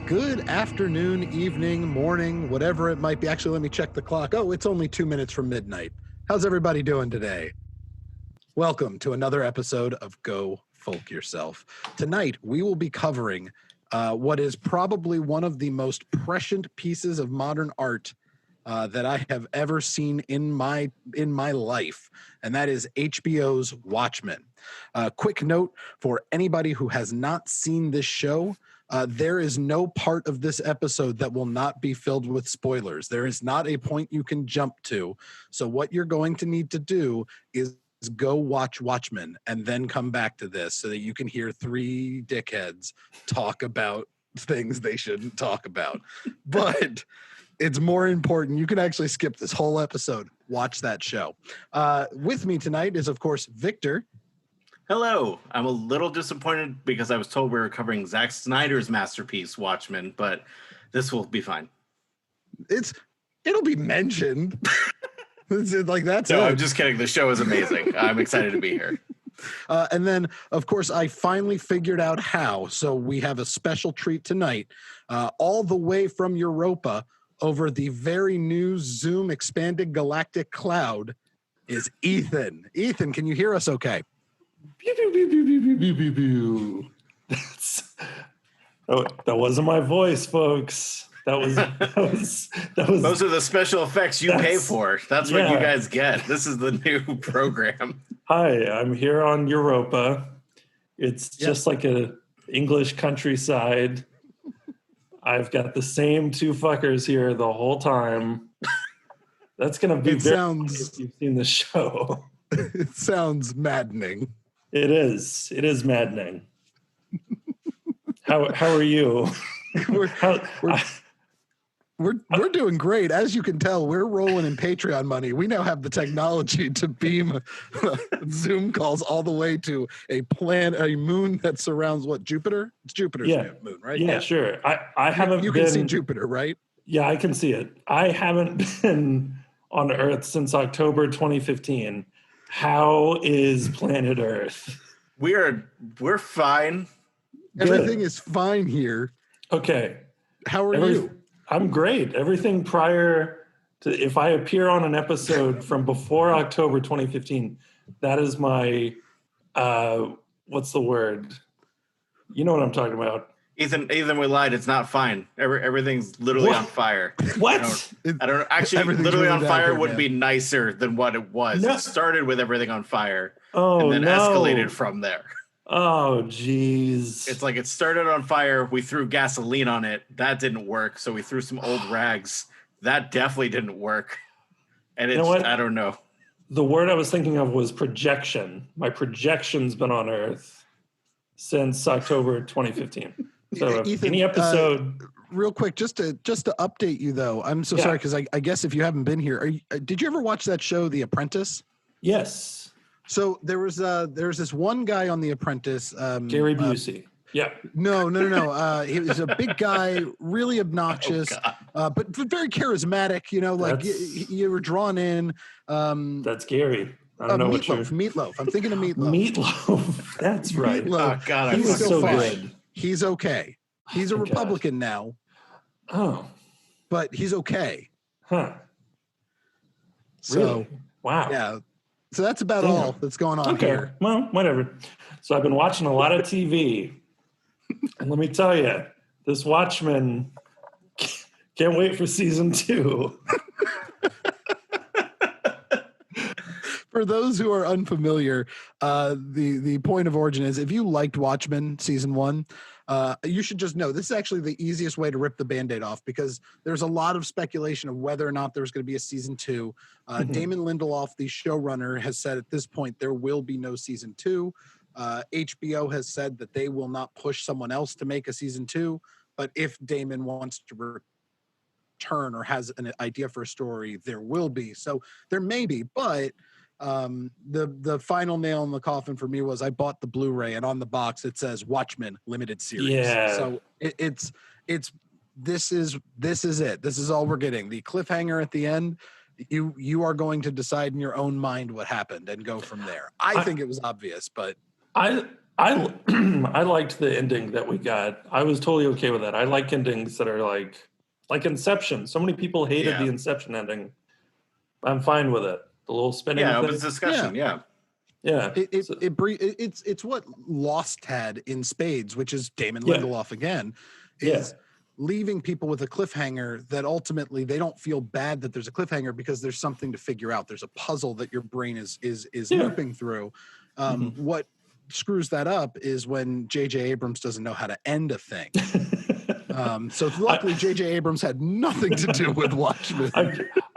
Good afternoon, evening, morning, whatever it might be. Actually, let me check the clock. Oh, it's only 2 minutes from midnight. How's everybody doing today? Welcome to another episode of Go Folk Yourself. Tonight, we will be covering what is probably one of the most prescient pieces of modern art that I have ever seen in my life, and that is HBO's Watchmen. Quick note for anybody who has not seen this show. There is no part of this episode that will not be filled with spoilers. There is not a point you can jump to. So what you're going to need to do is go watch Watchmen and then come back to this so that you can hear three dickheads talk about things they shouldn't talk about. But it's more important. You can actually skip this whole episode. Watch that show. With me tonight is, of course, Victor. Hello. I'm a little disappointed because I was told we were covering Zack Snyder's masterpiece, Watchmen, but this will be fine. It'll be mentioned. That's No, it. I'm just kidding. The show is amazing. I'm excited to be here. And then, of course, I finally figured out how. So we have a special treat tonight, all the way from Europa over the very new Zoom expanded galactic cloud is Ethan. Ethan, can you hear us okay? That wasn't my voice, folks. That was Those are the special effects you pay for. That's what you guys get. This is the new program. Hi, I'm here on Europa. It's just like a English countryside. I've got the same two fuckers here the whole time. That's gonna be funny if you've seen the show. It sounds maddening. It is. It is maddening. How are you? We're doing great. As you can tell, we're rolling in Patreon money. We now have the technology to beam Zoom calls all the way to a moon that surrounds Jupiter? It's Jupiter's moon, right? Yeah, sure. I haven't You can see Jupiter, right? Yeah, I can see it. I haven't been on Earth since October 2015. How is planet Earth? We're fine. Everything is fine here. Okay. How are you? I'm great. Everything prior to, if I appear on an episode from before October 2015, that is my, what's the word? You know what I'm talking about. Ethan, we lied. It's not fine. Everything's literally on fire. What? I don't actually, literally on fire would be nicer than what it was. No. It started with everything on fire and then escalated from there. Oh, geez. It's like it started on fire. We threw gasoline on it. That didn't work. So we threw some old rags. That definitely didn't work. And it's, I don't know. The word I was thinking of was projection. My projection's been on Earth since October 2015. So Ethan, any episode... real quick, just to update you, though. I'm so sorry, because I guess if you haven't been here, did you ever watch that show, The Apprentice? Yes. So there was this one guy on The Apprentice. Gary Busey. Yeah. No. He was a big guy, really obnoxious, but very charismatic. You know, like you were drawn in. That's Gary. I don't know Meatloaf. I'm thinking of Meatloaf. Meatloaf. That's right. Meatloaf. Oh God, he was so good. He's okay. He's a Republican now. Oh. But he's okay. Huh. So, really? Wow. Yeah. So that's about all that's going on here. Well, whatever. So I've been watching a lot of TV. And let me tell you, this Watchmen, can't wait for season 2. For those who are unfamiliar, the point of origin is if you liked Watchmen season 1, you should just know this is actually the easiest way to rip the Band-Aid off, because there's a lot of speculation of whether or not there's going to be a season 2. Damon Lindelof, the showrunner, has said at this point there will be no season 2. HBO has said that they will not push someone else to make a season 2, but if Damon wants to return or has an idea for a story, there will be. So there may be, but the final nail in the coffin for me was I bought the Blu-ray, and on the box it says Watchmen limited series. Yeah. So it's this is it. This is all we're getting. The cliffhanger at the end. You are going to decide in your own mind what happened and go from there. I think it was obvious, but I liked the ending that we got. I was totally okay with that. I like endings that are like Inception. So many people hated the Inception ending. I'm fine with it. The little spinning. Yeah, thing. it was discussion. Yeah. It's what Lost had in spades, which is Damon Lindelof again, is leaving people with a cliffhanger that ultimately they don't feel bad that there's a cliffhanger because there's something to figure out. There's a puzzle that your brain is looping through. What screws that up is when J.J. Abrams doesn't know how to end a thing. So luckily, J.J. Abrams had nothing to do with Watchmen.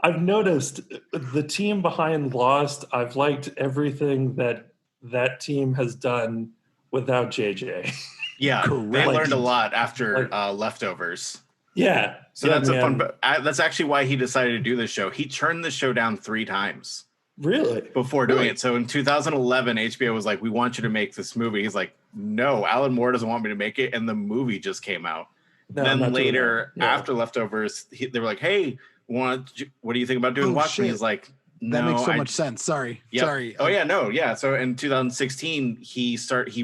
I've noticed the team behind Lost. I've liked everything that team has done without J.J. Yeah, Correct. they learned a lot after Leftovers. Yeah. So that's a fun. That's actually why he decided to do this show. He turned the show down 3 times. Really? Before doing it. So in 2011, HBO was like, "We want you to make this movie." He's like, "No, Alan Moore doesn't want me to make it," and the movie just came out. No, then later, after Leftovers, they were like, "Hey, what do you think about doing Watchmen?" Shit. He's like, "No, that makes so much sense." Sorry. Oh yeah, no, yeah. So in 2016, he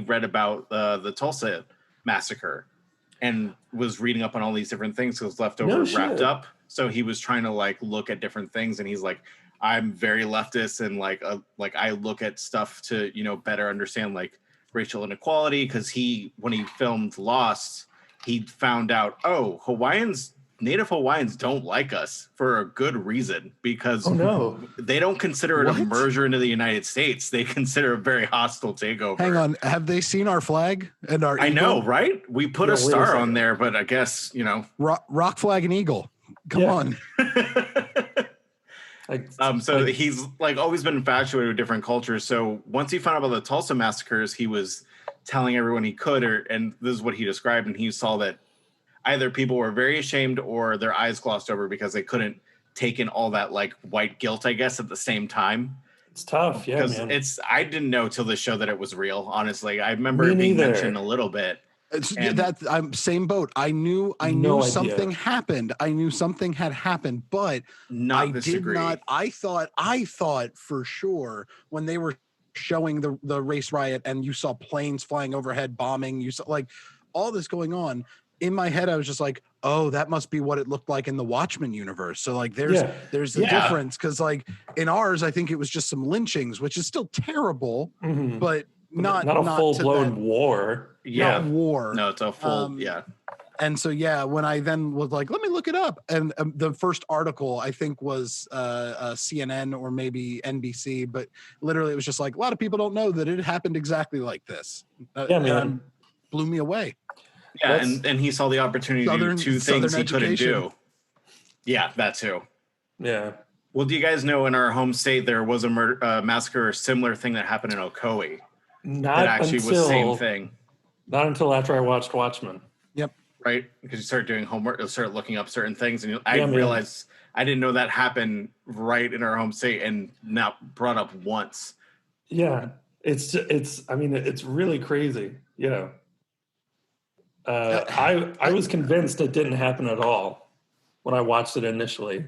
read about the Tulsa massacre and was reading up on all these different things because Leftovers wrapped up. So he was trying to like look at different things, and he's like, "I'm very leftist, and like I look at stuff to better understand like racial inequality." Because when he filmed Lost, he found out, Native Hawaiians don't like us for a good reason, because they don't consider it a merger into the United States. They consider a very hostile takeover. Hang on, have they seen our flag and our eagle? I know, right? We put a star on there, but I guess rock flag and eagle. Come on. So he's like always been infatuated with different cultures. So once he found out about the Tulsa massacres, he was telling everyone he could, and this is what he described, and he saw that either people were very ashamed or their eyes glossed over because they couldn't take in all that like white guilt, I guess, at the same time. It's tough, yeah, man. I didn't know till the show that it was real, honestly. I remember it being mentioned a little bit. I'm same boat. I knew something happened. I knew something had happened, but I thought for sure when they were showing the race riot and you saw planes flying overhead bombing, you saw like all this going on. In my head, I was just like, oh, that must be what it looked like in the Watchmen universe. So like there's a difference, because like in ours, I think it was just some lynchings, which is still terrible, but not a full-blown war. Not war. No, it's a full And so when I then was like, let me look it up, and the first article I think was CNN or maybe NBC, but literally it was just like a lot of people don't know that it happened exactly like this. Man, blew me away. Yeah, and he saw the opportunity to do 2 things he couldn't do. Yeah, that too. Yeah. Well, do you guys know in our home state there was a massacre or similar thing that happened in Ocoee? That actually was the same thing. Not until after I watched Watchmen. Yep. Right? Because you start doing homework, you start looking up certain things, and I realized I didn't know that happened right in our home state and not brought up once. Yeah. It's really crazy. Yeah. I was convinced it didn't happen at all when I watched it initially.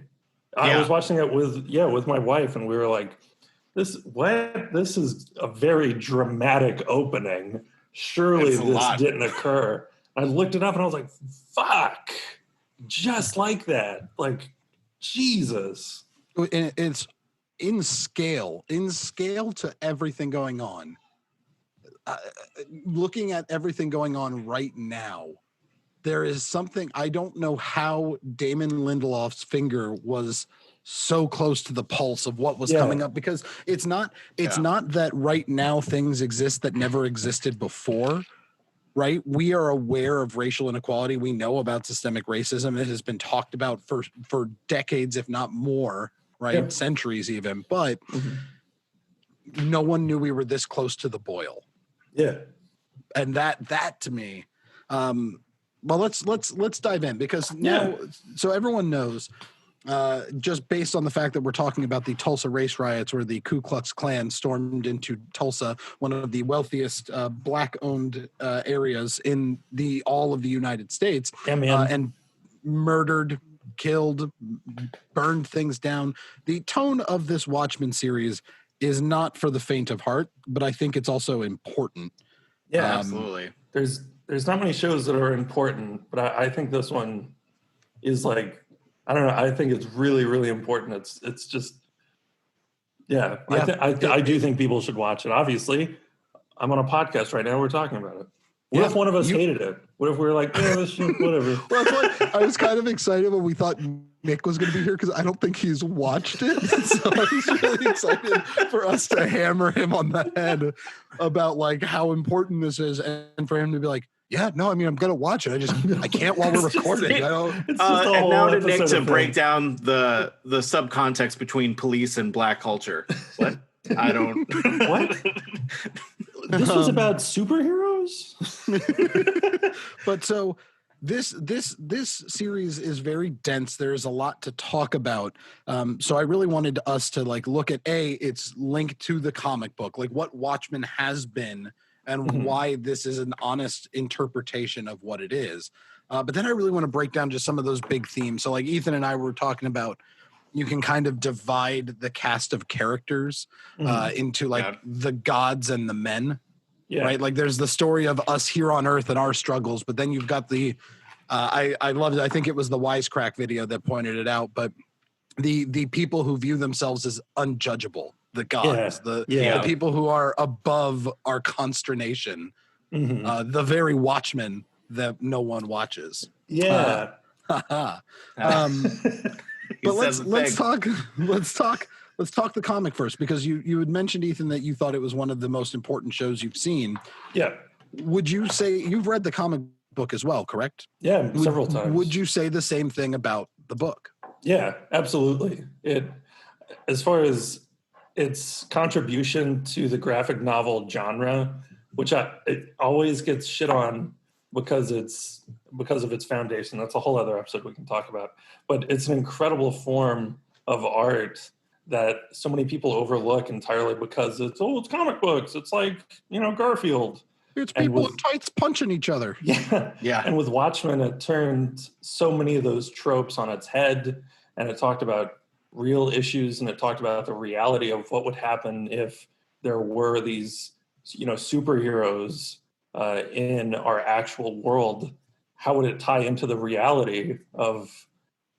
I was watching it with my wife, and we were like, this is a very dramatic opening. Surely this didn't occur. I looked it up and I was like, fuck, just like that. Like, Jesus. And it's in scale to everything going on. Looking at everything going on right now, there is something, I don't know how Damon Lindelof's finger was so close to the pulse of what was coming up, because it's not that right now things exist that never existed before, right? We are aware of racial inequality. We know about systemic racism. It has been talked about for decades, if not more, right? Centuries even, but no one knew we were this close to the boil. Yeah. And that to me, well, let's dive in, because now, so everyone knows, just based on the fact that we're talking about the Tulsa race riots, where the Ku Klux Klan stormed into Tulsa, one of the wealthiest black-owned areas in all of the United States, and murdered, killed, burned things down. The tone of this Watchmen series is not for the faint of heart, but I think it's also important. Yeah, absolutely. There's not many shows that are important, but I think this one is like, I don't know. I think it's really, really important. It's just, I do think people should watch it. Obviously, I'm on a podcast right now. We're talking about it. What if one of us hated it? What if we were like, this shit, whatever? Well, that's why I was kind of excited when we thought Nick was going to be here, because I don't think he's watched it. So I was really excited for us to hammer him on the head about like how important this is, and for him to be like, yeah, no, I mean, I'm going to watch it. I can't while we're recording. I don't. And now to Nick to break down the subcontext between police and black culture. What? I don't. What? This was about superheroes? But so this series is very dense. There's a lot to talk about. So I really wanted us to like look at its linked to the comic book, like what Watchmen has been and why this is an honest interpretation of what it is. But then I really want to break down just some of those big themes. So like Ethan and I were talking about, you can kind of divide the cast of characters into like the gods and the men, right? Like there's the story of us here on Earth and our struggles, but then you've got the, I loved it. I think it was the Wisecrack video that pointed it out, but the people who view themselves as unjudgeable, the gods, the people who are above our consternation, the very Watchmen that no one watches. Yeah. But let's talk the comic first, because you had mentioned, Ethan, that you thought it was one of the most important shows you've seen. Yeah. Would you say you've read the comic book as well, correct? Yeah, several times. Would you say the same thing about the book? Yeah, absolutely. As far as its contribution to the graphic novel genre, which it always gets shit on because of its foundation. That's a whole other episode we can talk about. But it's an incredible form of art that so many people overlook entirely because it's comic books. It's like, Garfield. It's people in tights punching each other. Yeah. Yeah. And with Watchmen, it turned so many of those tropes on its head, and it talked about real issues, and it talked about the reality of what would happen if there were these, superheroes in our actual world. How would it tie into the reality of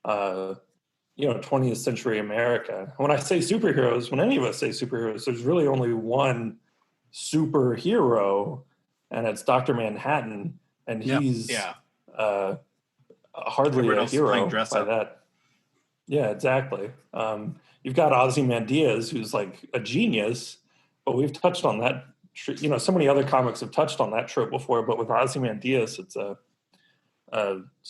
20th century America? When I say superheroes, when any of us say superheroes, there's really only one superhero, and it's Dr. Manhattan, and he's hardly a hero by that. Yeah, exactly. You've got Ozymandias, who's like a genius, but we've touched on that. So many other comics have touched on that trope before, but with Ozymandias, it's so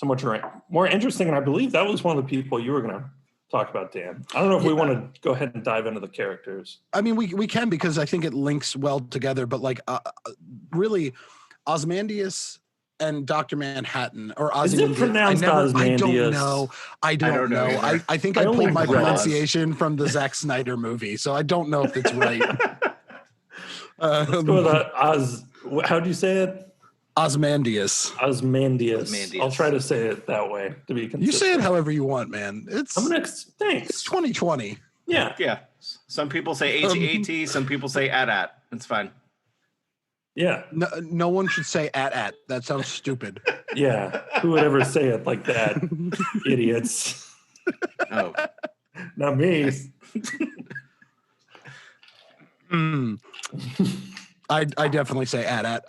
much more interesting. And I believe that was one of the people you were going to talk about, Dan. I don't know if we want to go ahead and dive into the characters. I mean, we can, because I think it links well together. But like, really, Ozymandias and Dr. Manhattan, or Ozymandias. Is it pronounced Ozymandias? I don't know. I think I pulled my pronunciation from the Zack Snyder movie, so I don't know if it's right. Let's go with how do you say it? Ozymandias. I'll try to say it that way to be consistent. You say it however you want, man. Thanks. It's 2020. Yeah. Yeah. Some people say AT, some people say at. It's fine. Yeah. No one should say at. That sounds stupid. Yeah. Who would ever say it like that? Idiots. Oh. Not me. I definitely say at.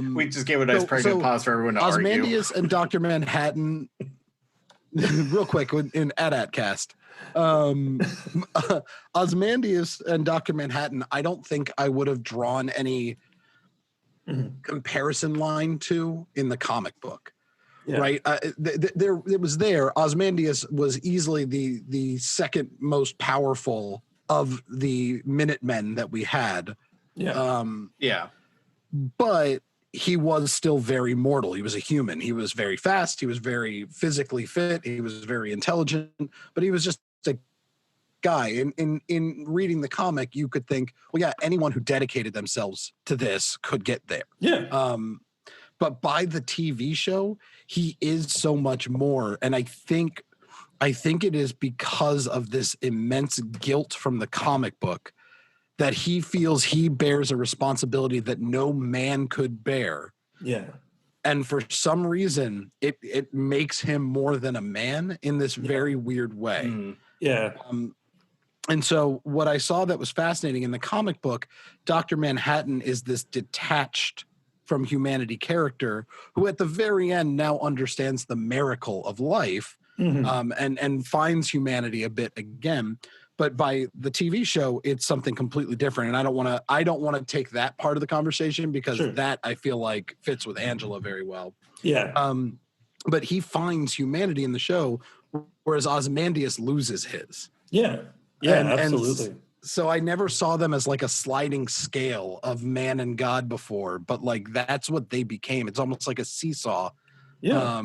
We just gave a nice pregnant pause for everyone to argue. Ozymandias and Dr. Manhattan, real quick in AT-AT-cast. Ozymandias and Dr. Manhattan, I don't think I would have drawn any comparison line to in the comic book. Yeah. Right. It was there. Ozymandias was easily the second most powerful of the Minutemen that we had. Yeah. But he was still very mortal. He was a human. He was very fast. He was very physically fit. He was very intelligent, but he was just a guy. In reading the comic, you could think, well, yeah, anyone who dedicated themselves to this could get there. Yeah. But by the TV show, he is so much more. And I think it is because of this immense guilt from the comic book that he feels he bears a responsibility that no man could bear. Yeah. And for some reason, it makes him more than a man in this very weird way. Mm. Yeah. And so what I saw that was fascinating in the comic book, Dr. Manhattan is this detached from humanity character who at the very end now understands the miracle of life, and finds humanity a bit again. But by the TV show, it's something completely different. And I don't want to take that part of the conversation because that I feel like fits with Angela very well. Yeah. But he finds humanity in the show, whereas Ozymandias loses his. Yeah. Yeah, absolutely. And so I never saw them as like a sliding scale of man and God before, but like that's what they became. It's almost like a seesaw. Yeah.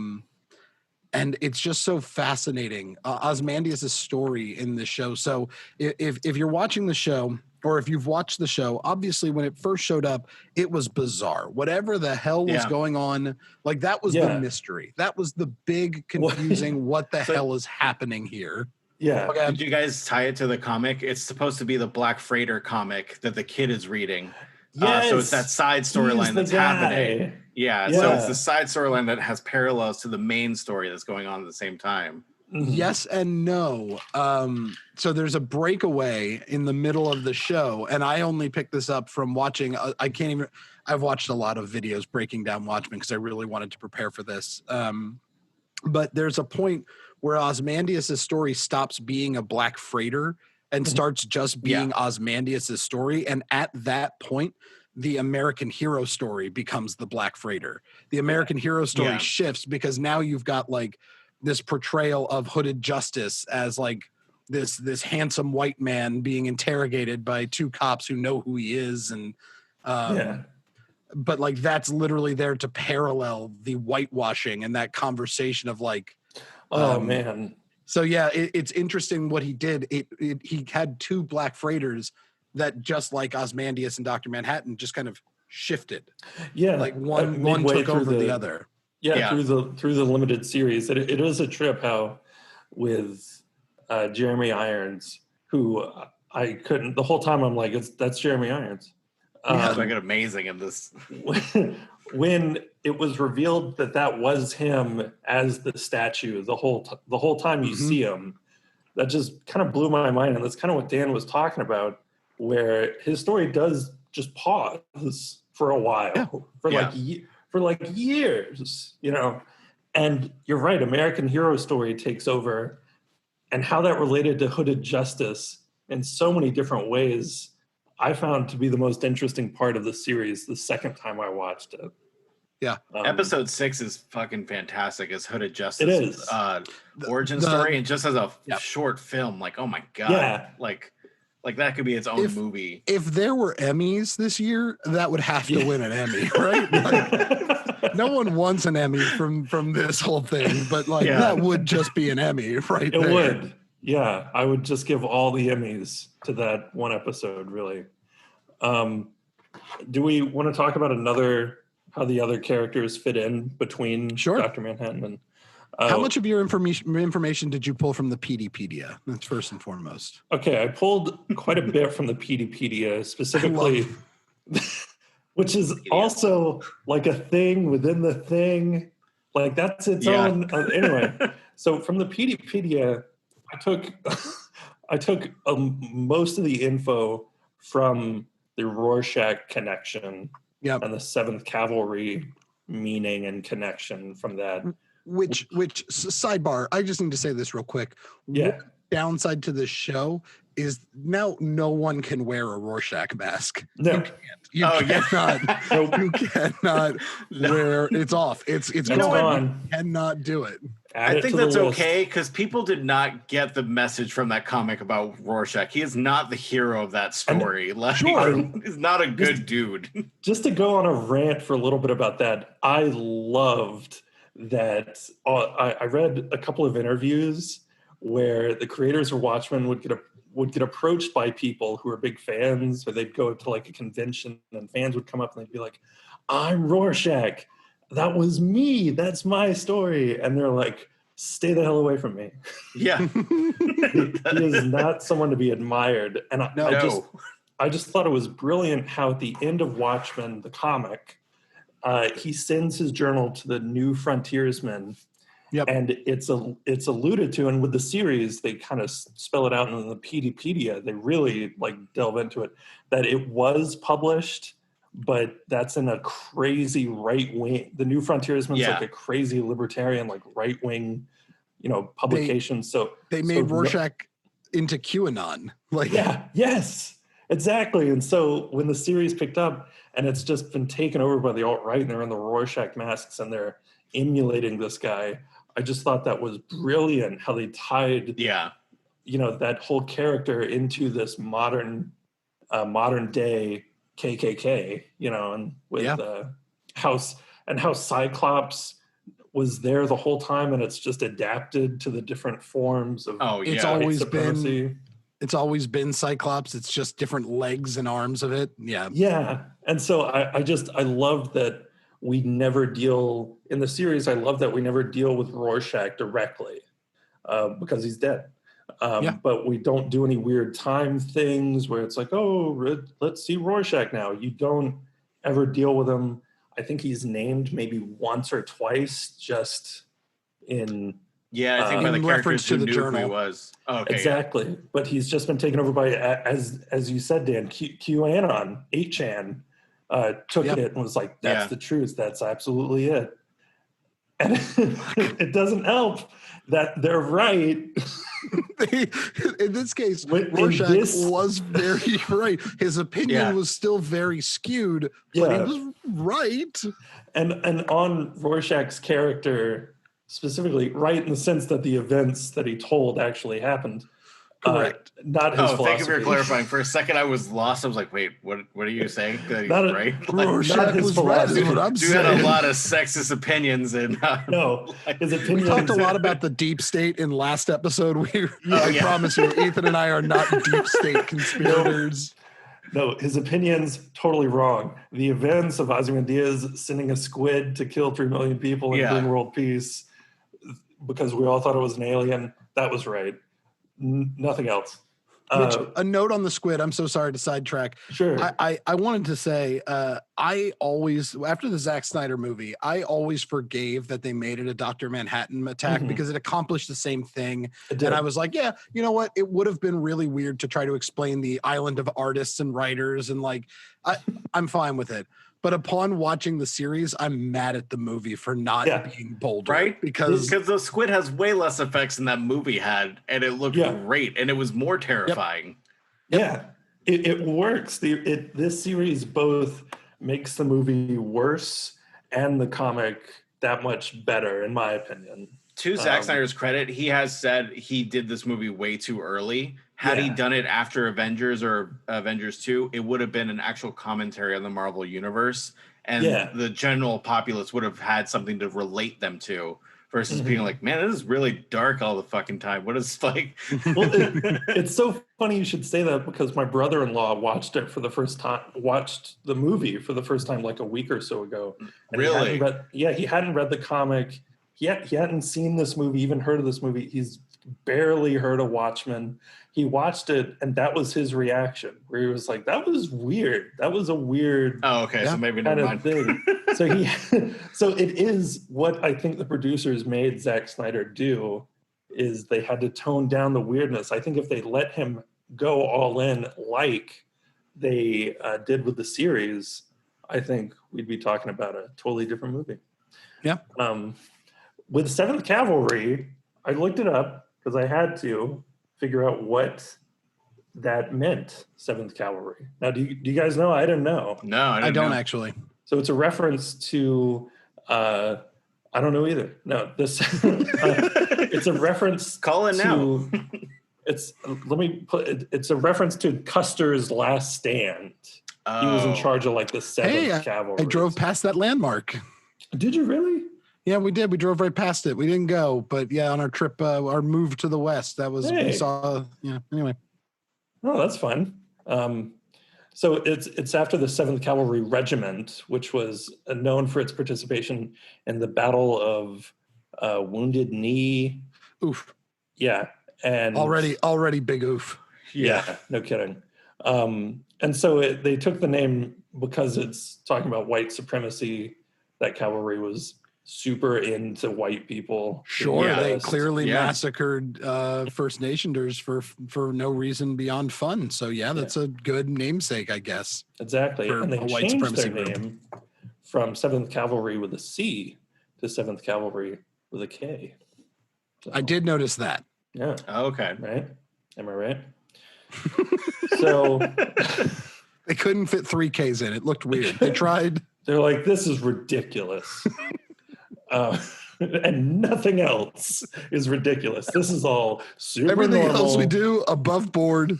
And it's just so fascinating. Ozymandias' story in the show. So if you're watching the show, or if you've watched the show, obviously when it first showed up, it was bizarre. Whatever the hell was going on, like that was the mystery. That was the big confusing what the hell is happening here. Yeah. Okay. Did you guys tie it to the comic? It's supposed to be the Black Freighter comic that the kid is reading. Yes. So it's that side storyline that's happening. Yeah. So it's the side storyline that has parallels to the main story that's going on at the same time. Yes and no. So there's a breakaway in the middle of the show, and I only picked this up from watching. I've watched a lot of videos breaking down Watchmen because I really wanted to prepare for this. But there's a point where Ozymandias' story stops being a Black Freighter and starts just being Ozymandias' story. And at that point, the American hero story becomes the Black Freighter. The American hero story shifts because now you've got like this portrayal of Hooded Justice as like this handsome white man being interrogated by two cops who know who he is. And, but like, that's literally there to parallel the whitewashing and that conversation of like, man. So yeah, it's interesting what he did. He had two Black Freighters that, just like Ozymandias and Dr. Manhattan, just kind of shifted. Yeah, like one took over the other. Yeah, through the limited series. It is a trip how with Jeremy Irons, who I couldn't the whole time. I'm like, that's Jeremy Irons. He's like amazing in this. When it was revealed that was him as the statue, the whole time you see him, that just kind of blew my mind. And that's kind of what Dan was talking about, where his story does just pause for a while, for like years, you know. And you're right, American Hero Story takes over, and how that related to Hooded Justice in so many different ways, I found to be the most interesting part of the series the second time I watched it. Yeah. Episode 6 is fucking fantastic as Hooded Justice. It is. Origin story, and just as a short film, like, oh my God. Yeah. Like that could be its own movie. If there were Emmys this year, that would have to win an Emmy, right? Like, no one wants an Emmy from this whole thing, but like that would just be an Emmy right there. It would. Yeah, I would just give all the Emmys to that one episode, really. Do we want to talk about how the other characters fit in between Dr. Manhattan and... how much of your information did you pull from the PDpedia? That's first and foremost. Okay, I pulled quite a bit from the PDpedia, specifically, which is also like a thing within the thing. Like that's its own... anyway, so from the PDpedia... I took most of the info from the Rorschach connection and the 7th Cavalry meaning and connection from that, Which sidebar, I just need to say this real quick. Yeah. One downside to this show is now no one can wear a Rorschach mask. No. You cannot. You cannot wear. It's off. It's gone. You cannot do it. I think that's okay because people did not get the message from that comic about Rorschach. He is not the hero of that story. He's not a good dude. Just to go on a rant for a little bit about that, I loved that. I read a couple of interviews where the creators of Watchmen would get approached by people who are big fans, or they'd go to like a convention and fans would come up and they'd be like, "I'm Rorschach. That was me. That's my story." And they're like, "Stay the hell away from me." Yeah. He is not someone to be admired. And I just thought it was brilliant how at the end of Watchmen, the comic, he sends his journal to the New Frontiersmen. Yep. And it's alluded to, and with the series, they kind of spell it out in the Peteypedia. They really like delve into it, that it was published, but that's in a crazy right wing. The New Frontiersman's like a crazy libertarian, like right wing, publication. So they made Rorschach into QAnon. Yes, exactly. And so when the series picked up, and it's just been taken over by the alt-right, and they're in the Rorschach masks, and they're emulating this guy. I just thought that was brilliant how they tied, that whole character into this modern day KKK, and with how Cyclops was there the whole time, and it's just adapted to the different forms of it's always been Cyclops. It's just different legs and arms of it. Yeah. And so I love that we never deal in the series. I love that we never deal with Rorschach directly because he's dead. But we don't do any weird time things where it's like, oh, let's see Rorschach now. You don't ever deal with him. I think he's named maybe once or twice just in... Yeah, I think by the reference to the journal. Who he was. Oh, okay, exactly. Yeah. But he's just been taken over by, as you said, Dan, QAnon, 8chan. Took it and was like, that's the truth. That's absolutely it. And it doesn't help that they're right. In this case, Rorschach was very right. His opinion was still very skewed, but he was right. And on Rorschach's character specifically, right in the sense that the events that he told actually happened. Correct. Not his philosophy. Thank you for clarifying. For a second, I was lost. I was like, "Wait, what are you saying?" That he's right? Rorschach was right. Is what I'm saying. You had a lot of sexist opinions, and no, his opinions. We talked a lot about the deep state in last episode. I promise you, Ethan and I are not deep state conspirators. No, his opinions totally wrong. The events of Ozymandias sending a squid to kill 3 million people and bring world peace because we all thought it was an alien. That was right. Nothing else. Mitch, a note on the squid. I'm so sorry to sidetrack. Sure. I wanted to say, I always, after the Zack Snyder movie, I always forgave that they made it a Dr. Manhattan attack because it accomplished the same thing. And I was like, yeah, you know what? It would have been really weird to try to explain the island of artists and writers. And I'm fine with it. But upon watching the series, I'm mad at the movie for not being bolder. Right? Because the squid has way less effects than that movie had, and it looked great, and it was more terrifying. Yeah, it works. This series both makes the movie worse and the comic that much better, in my opinion. To Zack Snyder's credit, he has said he did this movie way too early. Had he done it after Avengers or Avengers 2, it would have been an actual commentary on the Marvel Universe. And the general populace would have had something to relate them to versus being like, man, this is really dark all the fucking time. What is like... Well, it's so funny you should say that because my brother-in-law watched the movie for the first time like a week or so ago. And really? He hadn't read the comic. He hadn't seen this movie, even heard of this movie. He's barely heard of Watchmen. He watched it, and that was his reaction, where he was like, that was weird. That was a weird so maybe never mind. Thing. So it is what I think the producers made Zack Snyder do, is they had to tone down the weirdness. I think if they let him go all in like they did with the series, I think we'd be talking about a totally different movie. Yeah. with 7th Cavalry, I looked it up because I had to figure out what that meant, 7th Cavalry. Now, do you guys know? I didn't know. No, I don't actually. So it's a reference to, I don't know either. No, this it's a reference Call it to, now. it's a reference to Custer's last stand. He was in charge of like the 7th Cavalry. I drove past that landmark. Did you really? Yeah, we did. We drove right past it. We didn't go, but yeah, on our trip, our move to the west, that was, we saw, anyway. Oh, that's fun. So it's after the 7th Cavalry Regiment, which was known for its participation in the Battle of Wounded Knee. Oof. Yeah. And already big oof. Yeah, no kidding. And so they took the name because it's talking about white supremacy. That cavalry was super into white people. Sure, they clearly massacred First Nationers for no reason beyond fun. So that's a good namesake, I guess. Exactly, and they changed their name from 7th Cavalry with a C to 7th Cavalry with a K. So, I did notice that. Yeah. Oh, okay. Right? Am I right? So they couldn't fit 3 Ks in. It looked weird. They tried. They're like, this is ridiculous. And nothing else is ridiculous. This is all super Everything normal. else we do above board.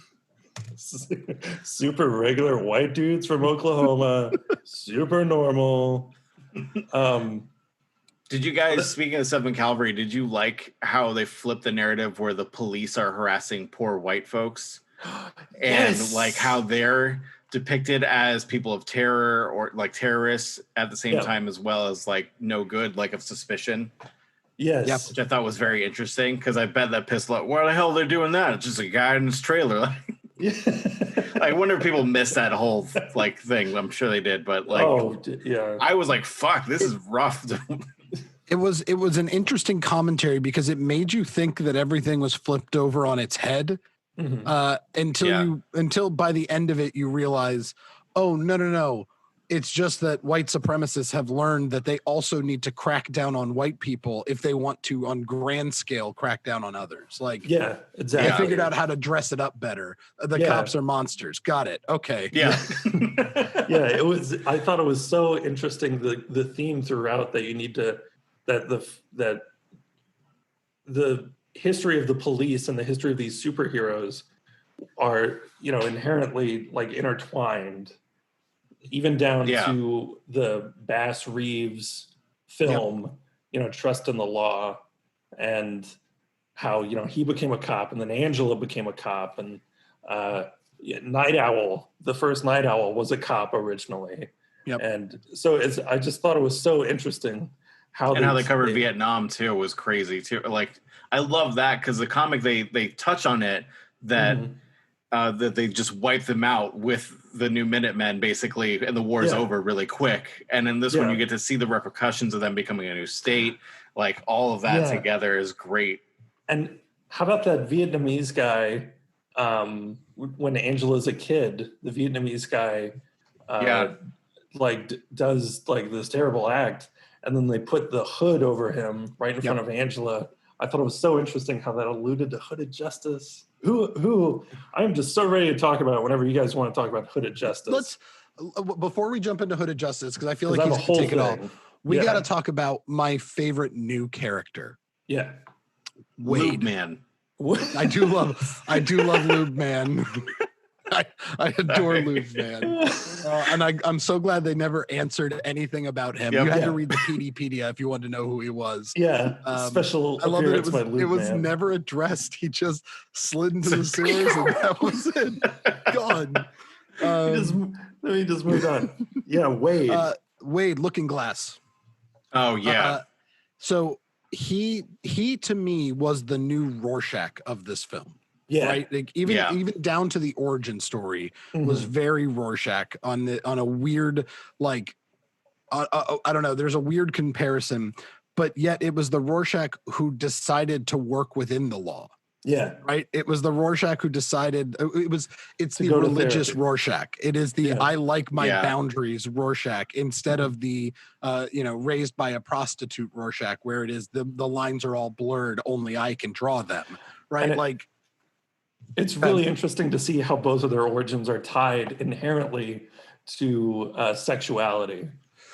Super regular white dudes from Oklahoma. Super normal. Did you guys, speaking of 7th Cavalry, did you like how they flipped the narrative where the police are harassing poor white folks? And like how they're depicted as people of terror or like terrorists at the same time, as well as like no good, like of suspicion. Yes. Yep. Which I thought was very interesting because I bet that pissed off. Why the hell they're doing that? It's just a guy in his trailer. I wonder if people missed that whole like thing. I'm sure they did, but like, I was like, "Fuck, this is rough." It was an interesting commentary because it made you think that everything was flipped over on its head. Until by the end of it you realize, oh no, it's just that white supremacists have learned that they also need to crack down on white people if they want to on grand scale crack down on others. Like exactly. I figured out how to dress it up better. The cops are monsters. Got it. Okay. It was, I thought it was so interesting, the theme throughout that you need to that the history of the police and the history of these superheroes are, inherently like intertwined, even down to the Bass Reeves film, Trust in the Law, and how, he became a cop and then Angela became a cop, and Night Owl, the first Night Owl was a cop originally. And so I just thought it was so interesting how they covered Vietnam too was crazy too. Like I love that because the comic they touch on it that that they just wipe them out with the new Minutemen basically, and the war's over really quick. And in this one, you get to see the repercussions of them becoming a new state. Like all of that together is great. And how about that Vietnamese guy? When Angela's a kid, the Vietnamese guy, does like this terrible act. And then they put the hood over him right in front of Angela. I thought it was so interesting how that alluded to hooded justice. Who I'm just so ready to talk about whenever you guys want to talk about hooded justice. Before we jump into hooded justice, because I feel like he's going to take it all. We got to talk about my favorite new character. Yeah. Wade. Lube Man. I do love Lube Man. I adore Lube Man. And I'm so glad they never answered anything about him. You had to read the PDpedia if you wanted to know who he was. Yeah. Special I love that it was never addressed. He just slid into the sewers and that was it. Gone. He just moved on. Yeah, Wade. Wade, Looking Glass. Oh yeah. So he to me was the new Rorschach of this film. Yeah. Right. Like even down to the origin story was very Rorschach on a weird, like, I don't know. There's a weird comparison, but yet it was the Rorschach who decided to work within the law. Yeah. Right. It was the Rorschach who decided it's To the go to religious therapy. Rorschach. It is the I like my boundaries Rorschach instead of the raised by a prostitute Rorschach, where it is the lines are all blurred, only I can draw them. Right. It's really interesting to see how both of their origins are tied inherently to sexuality.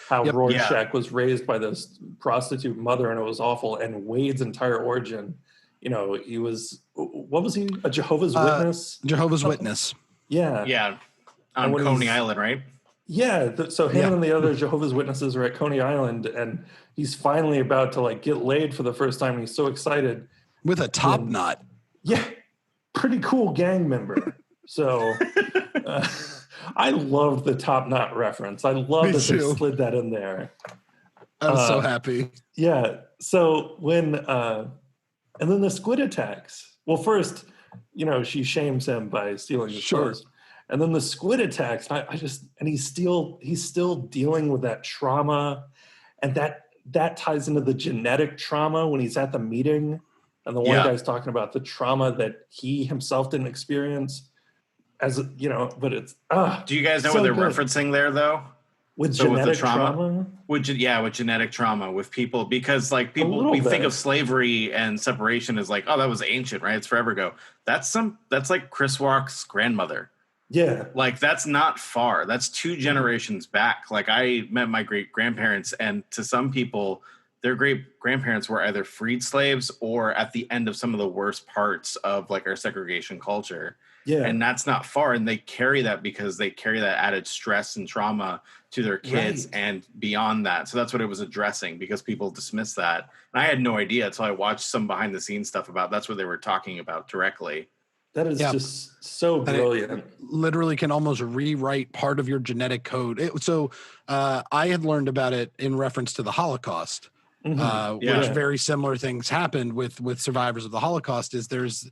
How Rorschach was raised by this prostitute mother and it was awful, and Wade's entire origin, he was, what was he? A Jehovah's Witness? Jehovah's Witness. Yeah. Yeah. On Coney Island, right? Yeah. So him and the other Jehovah's Witnesses are at Coney Island, and he's finally about to get laid for the first time. And he's so excited. With a top knot. Yeah. Pretty cool gang member. So I loved the top knot reference. I love that they slid that in there. I was so happy. Yeah. So when and then the squid attacks. Well, first, she shames him by stealing his clothes. And then the squid attacks. And he's still dealing with that trauma. And that ties into the genetic trauma when he's at the meeting. And the one guy's talking about the trauma that he himself didn't experience. But it's do you guys know what they're referencing there though? With genetic trauma? With genetic trauma with people, because we think of slavery and separation as that was ancient, right? It's forever ago. That's like Chris Rock's grandmother. Yeah. That's not far. That's 2 generations back. I met my great grandparents, and to some people, their great grandparents were either freed slaves or at the end of some of the worst parts of our segregation culture. Yeah. And that's not far. And they carry that because they carry that added stress and trauma to their kids and beyond that. So that's what it was addressing, because people dismiss that. And I had no idea until I watched some behind the scenes stuff about that's what they were talking about directly. That is just so brilliant. Literally can almost rewrite part of your genetic code. I had learned about it in reference to the Holocaust, which very similar things happened with survivors of the Holocaust. Is there is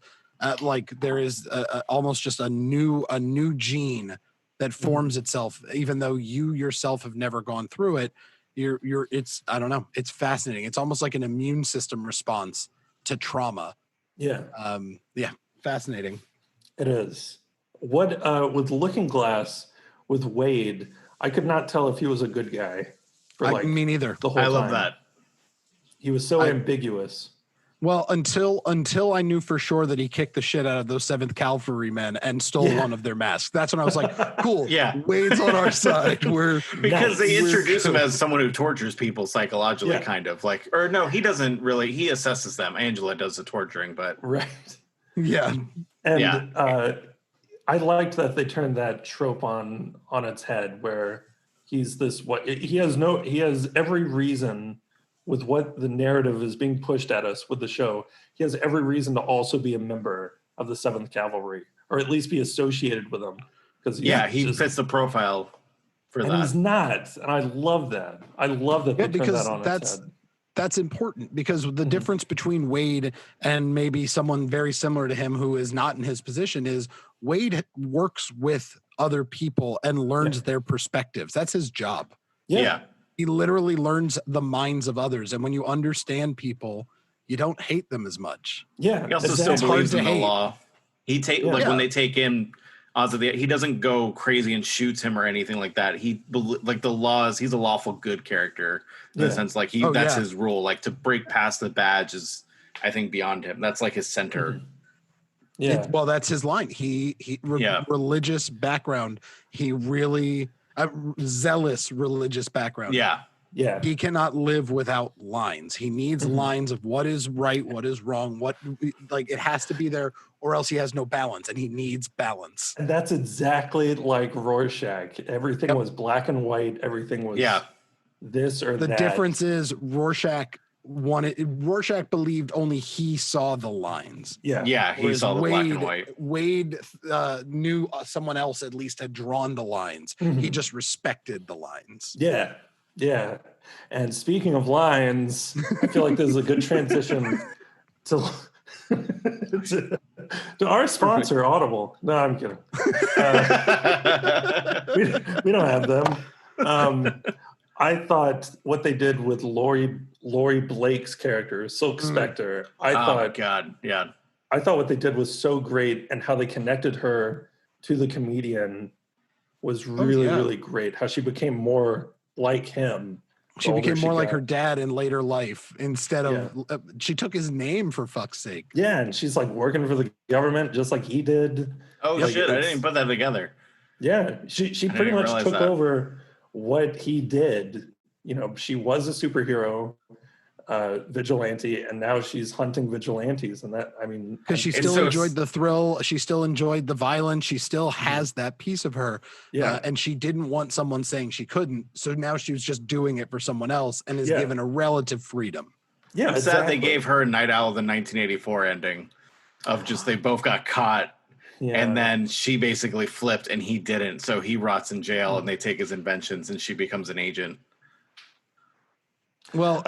almost just a new gene that forms itself, even though you yourself have never gone through it. It's I don't know. It's fascinating. It's almost like an immune system response to trauma. Yeah. Fascinating. It is. What with Looking Glass with Wade, I could not tell if he was a good guy. Me neither. The whole time. I love that. He was so ambiguous. Well, until I knew for sure that he kicked the shit out of those 7th Cavalry men and stole one of their masks. That's when I was like, cool. Yeah. Wade's on our side. Because they introduce him as someone who tortures people psychologically, kind of or no, he doesn't really. He assesses them. Angela does the torturing, but right. Yeah. And I liked that they turned that trope on its head, where he's this he has every reason. With what the narrative is being pushed at us with the show, he has every reason to also be a member of the 7th Cavalry, or at least be associated with them. Because he fits the profile for that. And he's not, and I love that. I love that they turned that on its head. That's important, because the difference between Wade and maybe someone very similar to him who is not in his position is Wade works with other people and learns their perspectives. That's his job. Yeah. He literally learns the minds of others. And when you understand people, you don't hate them as much. Yeah. He also still believes in the law. He when they take in Ozzy, he doesn't go crazy and shoots him or anything like that. He the laws, he's a lawful good character in the sense that's his rule. To break past the badge is, I think, beyond him. That's his center. Mm-hmm. Yeah. Well, that's his line. Religious background. He really zealous religious background. Yeah. Yeah. He cannot live without lines. He needs lines of what is right, what is wrong, it has to be there, or else he has no balance, and he needs balance. And that's exactly like Rorschach. Everything was black and white. Everything was this or that. The difference is Rorschach believed only he saw the lines. Yeah, he saw the black and white. Wade knew someone else at least had drawn the lines. He just respected the lines. Yeah. And speaking of lines, I feel like this is a good transition to our sponsor, Audible. No, I'm kidding. We don't have them. I thought what they did with Laurie Blake's character, Silk Spectre, I thought, God, yeah, I thought what they did was so great, and how they connected her to the comedian was really, really great. How she became more like him. She became more like her dad in later life instead of, she took his name, for fuck's sake. Yeah, and she's like working for the government just like he did. Oh, like, shit, I didn't even put that together. Yeah, she pretty much took over what he did. You know, she was a superhero, vigilante, and now she's hunting vigilantes. And that, I mean, because she still enjoyed the thrill, she still enjoyed the violence, she still has that piece of her. And she didn't want someone saying she couldn't, so now she was just doing it for someone else and is given a relative freedom. Yeah, I'm sad they gave her Night Owl the 1984 ending of just they both got caught. And then she basically flipped and he didn't, so he rots in jail and they take his inventions and she becomes an agent. Well,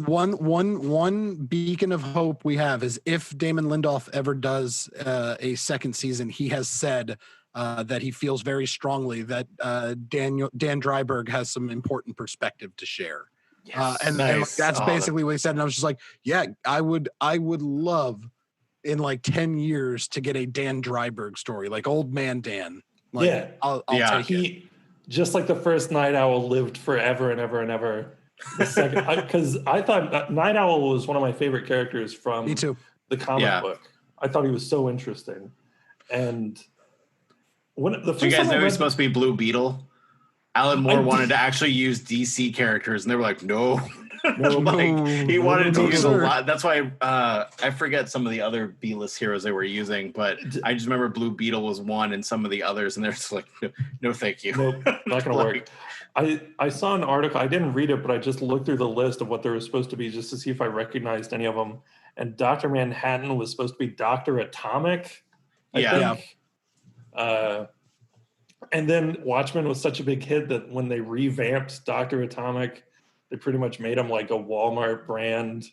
one beacon of hope we have is if Damon Lindelof ever does a second season, he has said that he feels very strongly that Dan Dreiberg has some important perspective to share. And that's basically what he said. And I was just like, yeah, I would love in like 10 years to get a Dan Dreiberg story, like Old Man Dan. Like, I'll take it. Just like the first Night Owl lived forever and ever and ever. The second, because I thought Night Owl was one of my favorite characters from the comic book. I thought he was so interesting. And when the first Did you guys know he was supposed to be Blue Beetle? Alan Moore wanted to actually use DC characters, and they were like, no. He wanted to use a lot. That's why I forget some of the other B-list heroes they were using, but I just remember Blue Beetle was one and some of the others, and they're just like, no thank you. Nope, not going to work. I saw an article. I didn't read it, but I just looked through the list of what there was supposed to be just to see if I recognized any of them. And Dr. Manhattan was supposed to be Dr. Atomic, I think. And then Watchmen was such a big hit that when they revamped Dr. Atomic, they pretty much made him like a Walmart brand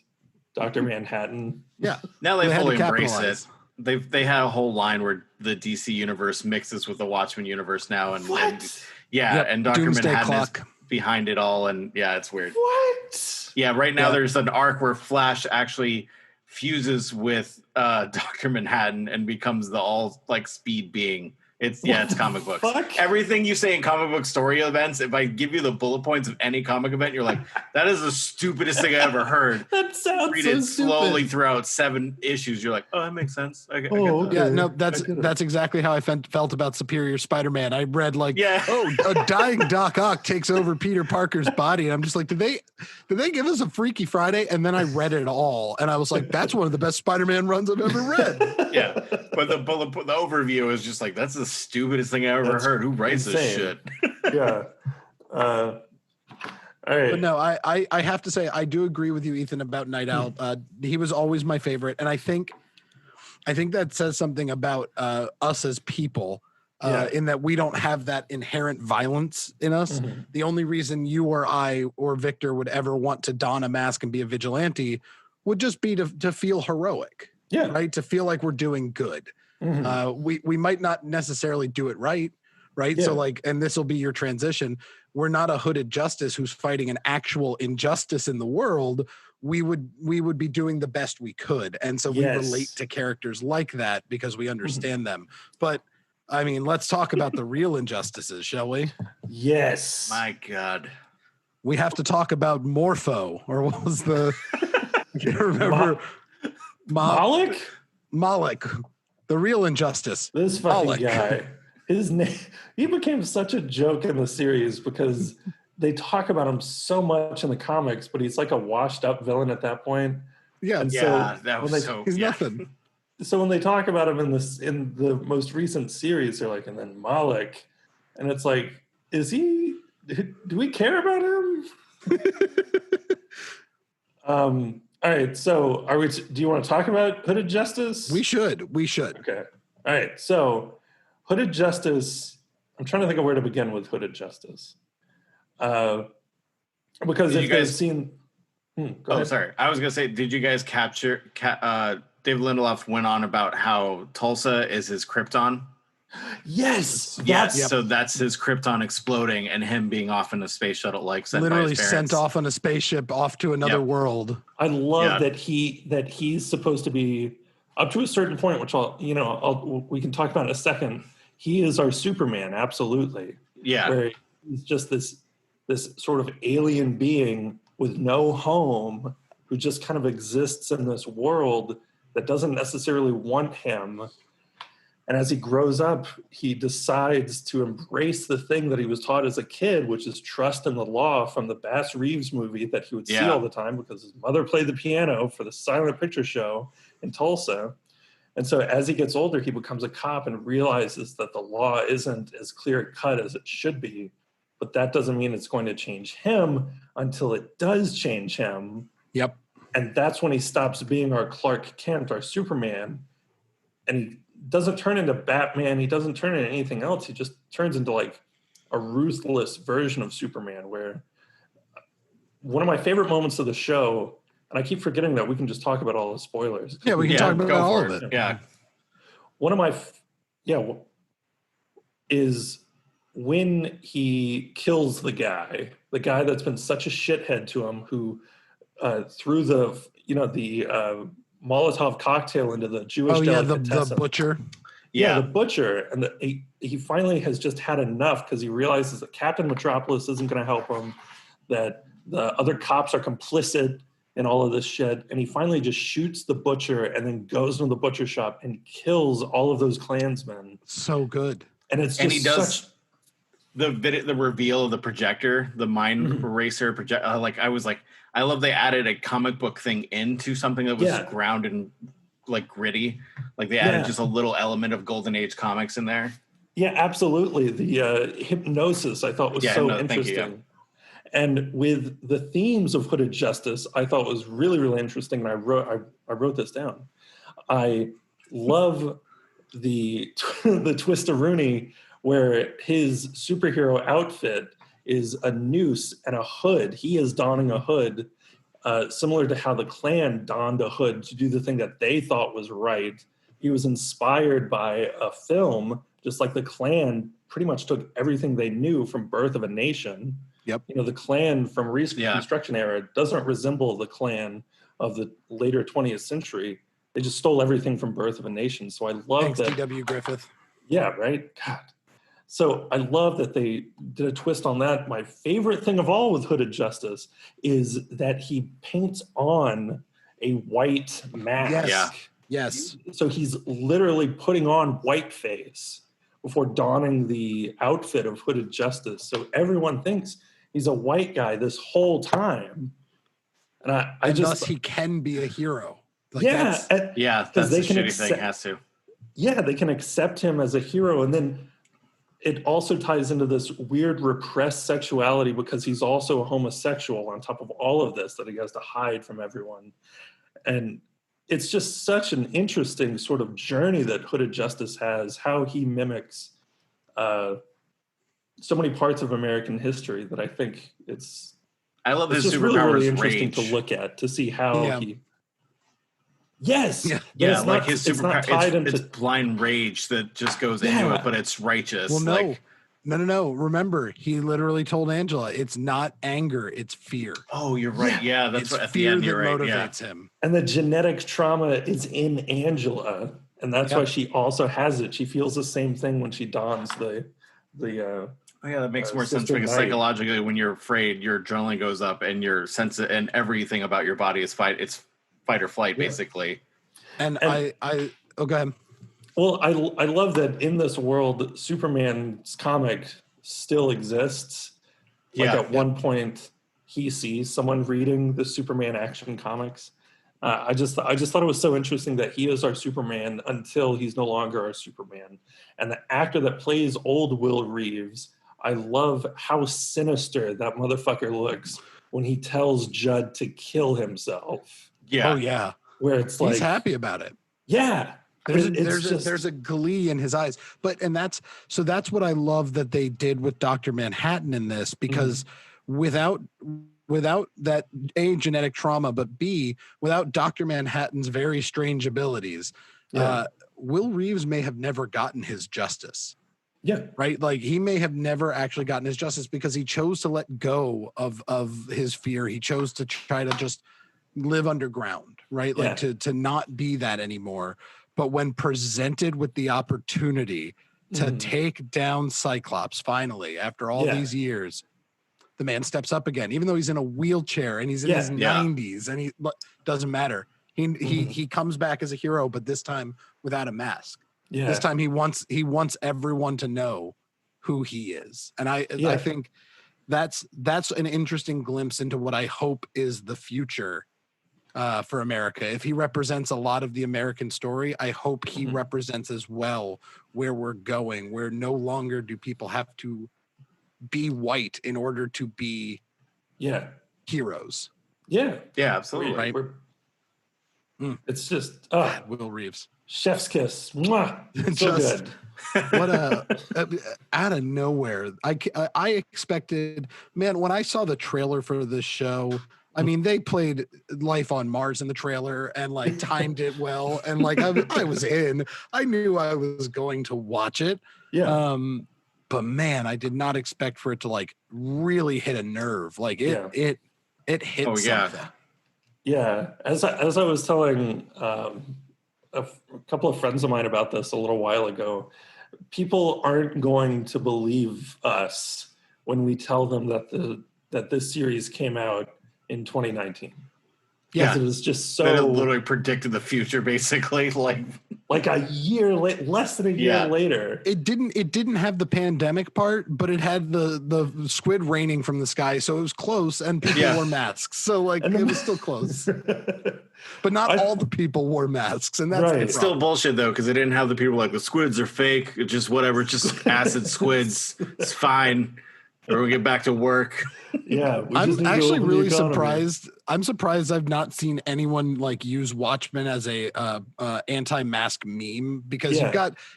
Dr. Manhattan. Yeah. Now they fully embrace it. They had a whole line where the DC universe mixes with the Watchmen universe now. And and Dr. Doomsday Manhattan Clock. is behind it all. And it's weird. What? Yeah, right now there's an arc where Flash actually fuses with Dr. Manhattan and becomes the all like speed being. It's comic books. Fuck? Everything you say in comic book story events, if I give you the bullet points of any comic event, you're like, that is the stupidest thing I ever heard. That sounds Read so it stupid. slowly throughout 7 issues. You're like, oh, that makes sense. I get that. Okay. Yeah, no, that's exactly how I felt about Superior Spider-Man. I read like, a dying Doc Ock takes over Peter Parker's body, and I'm just like, did they give us a Freaky Friday? And then I read it all, and I was like, that's one of the best Spider-Man runs I've ever read. But the overview is just like, that's the stupidest thing I ever heard. Who writes this shit? All right. But no, I have to say, I do agree with you, Ethan, about Night Owl. He was always my favorite. And I think that says something about us as people, in that we don't have that inherent violence in us. Mm-hmm. The only reason you or I or Victor would ever want to don a mask and be a vigilante would just be to feel heroic. Yeah. Right. To feel like we're doing good. Mm-hmm. We might not necessarily do it right. Yeah. So like, and this will be your transition. We're not a hooded justice who's fighting an actual injustice in the world. We would be doing the best we could. And so we relate to characters like that because we understand them. But I mean, let's talk about the real injustices, shall we? Yes. My God. We have to talk about Morpho, or what was the, I can't remember. Malik, the real injustice. This fucking guy. His name, he became such a joke in the series because they talk about him so much in the comics, but he's like a washed up villain at that point. Yeah, and he's nothing. So when they talk about him in the most recent series, they're like, and then Malik, and it's like, do we care about him? All right, so do you want to talk about Hooded Justice? We should. Okay. All right, so Hooded Justice, I'm trying to think of where to begin with Hooded Justice. Because if they've seen... sorry. I was going to say, did you guys capture... David Lindelof went on about how Tulsa is his Krypton? Yes. So that's his Krypton exploding and him being off in a space shuttle, like literally sent off on a spaceship off to another world. I love that he's supposed to be up to a certain point, which we can talk about in a second. He is our Superman, absolutely. Yeah. Where he's just this sort of alien being with no home who just kind of exists in this world that doesn't necessarily want him. And as he grows up, he decides to embrace the thing that he was taught as a kid, which is trust in the law from the Bass Reeves movie that he would see all the time because his mother played the piano for the silent picture show in Tulsa. And so as he gets older, he becomes a cop and realizes that the law isn't as clear cut as it should be. But that doesn't mean it's going to change him until it does change him. Yep. And that's when he stops being our Clark Kent, our Superman. And he doesn't turn into Batman. He doesn't turn into anything else. He just turns into like a ruthless version of Superman, where one of my favorite moments of the show, and I keep forgetting that we can just talk about all the spoilers. Yeah, we can talk about all of it. Yeah. One of my, is when he kills the guy that's been such a shithead to him, who threw the Molotov cocktail into the Jewish delicatessen. The butcher. Yeah, the butcher. And he finally has just had enough because he realizes that Captain Metropolis isn't going to help him, that the other cops are complicit in all of this shit. And he finally just shoots the butcher and then goes into the butcher shop and kills all of those Klansmen. So good. And it's just and he does the reveal of the projector, the mind eraser project. I love they added a comic book thing into something that was grounded and like gritty. Like they added just a little element of Golden Age comics in there. Yeah, absolutely. The hypnosis I thought was so interesting. Thank you, And with the themes of Hooded Justice, I thought was really, really interesting. And I wrote this down. I love the twist-a-rooney where his superhero outfit is a noose and a hood. He is donning a hood, similar to how the Klan donned a hood to do the thing that they thought was right. He was inspired by a film, just like the Klan pretty much took everything they knew from Birth of a Nation. Yep. The Klan from Reconstruction era doesn't resemble the Klan of the later 20th century. They just stole everything from Birth of a Nation. So I love that. D.W. Griffith. Yeah, right? God. So I love that they did a twist on that. My favorite thing of all with Hooded Justice is that he paints on a white mask. Yes. Yeah. Yes. So he's literally putting on whiteface before donning the outfit of Hooded Justice. So everyone thinks he's a white guy this whole time. And thus he can be a hero. That's the shitty thing, has to. Yeah, they can accept him as a hero. And then it also ties into this weird repressed sexuality because he's also a homosexual on top of all of this that he has to hide from everyone. And it's just such an interesting sort of journey that Hooded Justice has, how he mimics so many parts of American history that I think I love his just superpowers. Really interesting to look at, to see how he. Yes. Yeah, like his superpower. It's blind rage that just goes into it, but it's righteous. Well, no. Remember, he literally told Angela, it's not anger, it's fear. Oh, you're right. Yeah, that's what at fear the end you're right. Motivates him. And the genetic trauma is in Angela, and that's why she also has it. She feels the same thing when she dons the that makes more sense because psychologically, when you're afraid, your adrenaline goes up, and your sense and everything about your body is fight or flight, basically. And I go ahead. Well, I love that in this world, Superman's comic still exists. At one point, he sees someone reading the Superman Action Comics. I just thought it was so interesting that he is our Superman until he's no longer our Superman. And the actor that plays old Will Reeves, I love how sinister that motherfucker looks when he tells Judd to kill himself. Yeah. Oh yeah. Where it's he's happy about it. Yeah. There's a glee in his eyes. That's what I love that they did with Dr. Manhattan in this, because without that A, genetic trauma, but B, without Dr. Manhattan's very strange abilities, Will Reeves may have never gotten his justice. Yeah. Right. Like he may have never actually gotten his justice because he chose to let go of his fear. He chose to try to just live underground, right? Like to not be that anymore. But when presented with the opportunity to take down Cyclops, finally, after all these years, the man steps up again, even though he's in a wheelchair and he's in his 90s, and he doesn't matter. He comes back as a hero, but this time without a mask. Yeah. This time he wants everyone to know who he is. And I think that's an interesting glimpse into what I hope is the future for America. If he represents a lot of the American story, I hope he represents as well where we're going, where no longer do people have to be white in order to be heroes. Yeah, absolutely. Right. It's just Will Reeves. Chef's kiss. Mwah. So good. What out of nowhere. I expected, man, when I saw the trailer for this show, I mean, they played Life on Mars in the trailer and like timed it well. And like, I was in, I knew I was going to watch it. Yeah. But man, I did not expect for it to like really hit a nerve. Like it hit something. Yeah. As I was telling a couple of friends of mine about this a little while ago, people aren't going to believe us when we tell them that this series came out in 2019. Yeah, it was just so. That it literally predicted the future, basically, like a year less than a year later. It didn't have the pandemic part, but it had the squid raining from the sky, so it was close, and people wore masks. So like it was still close, but not all the people wore masks, and that's it's still bullshit though, because they didn't have the people like the squids are fake, it's just whatever, just acid squids. It's fine. Or we get back to work. Yeah, I'm actually really surprised. I'm surprised I've not seen anyone like use Watchmen as a anti-mask meme, because